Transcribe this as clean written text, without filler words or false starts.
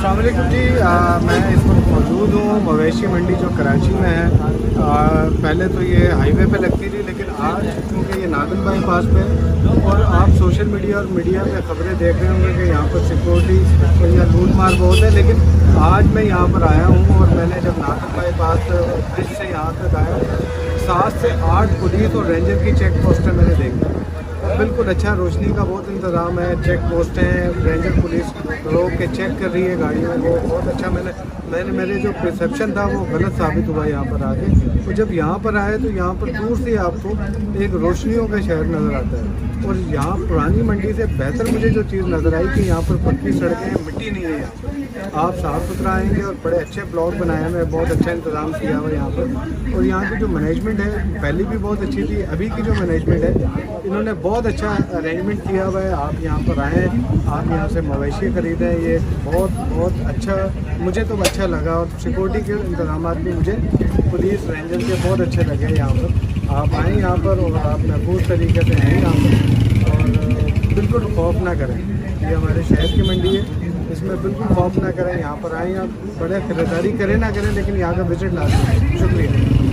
अस्सलाम वालेकुम जी। मैं इस वक्त मौजूद हूँ मवेशी मंडी जो कराची में है। पहले तो ये हाईवे पे लगती थी, लेकिन आज क्योंकि ये नागन बाईपास पे है और आप सोशल मीडिया और मीडिया में ख़बरें देख रहे होंगे कि यहाँ पर सिक्योरिटी या लूट मार बहुत है, लेकिन आज मैं यहाँ पर आया हूँ और मैंने जब नागन बाईपास ब्रिज से यहाँ तक आया 7 से 8 पुलिस और रेंजर की चेक पोस्टें मैंने देखी। बिल्कुल अच्छा, रोशनी का बहुत इंतज़ाम है, चेक पोस्ट हैं, रेंजर पुलिस रोक के चेक कर रही है गाड़ी में, वो बहुत अच्छा। मैंने मेरे जो परसेप्शन था वो गलत साबित हुआ यहाँ पर आके। तो जब यहाँ पर आए तो यहाँ पर दूर से आपको एक रोशनियों का शहर नज़र आता है और यहाँ पुरानी मंडी से बेहतर मुझे जो चीज़ नज़र आई कि यहाँ पर पक्की सड़कें हैं, मिट्टी नहीं है। आप साफ़ सुथरा आएंगे और बड़े अच्छे ब्लॉक बनाए हुए, बहुत अच्छा इंतज़ाम किया हुआ यहाँ पर। और यहाँ की जो मैनेजमेंट है पहले भी बहुत अच्छी थी, अभी की जो मैनेजमेंट है इन्होंने बहुत अच्छा अरेंजमेंट किया हुआ है। आप यहाँ पर आएँ, आप यहाँ से मवेशी खरीदें, ये बहुत अच्छा मुझे तो अच्छा लगा। और सिक्योरिटी के इंतजाम भी मुझे पुलिस रेंजर के बहुत अच्छे लगे यहाँ पर। आप आएँ यहाँ पर और आप महफूज तरीके से हैं यहाँ पर और बिल्कुल खौफ ना करें। ये हमारे शहर की मंडी है, इसमें बिल्कुल खौफ ना करें। यहाँ पर आएँ, आप बड़े खरीदारी करें ना करें, लेकिन यहाँ का विजिट लाजमी है। शुक्रिया।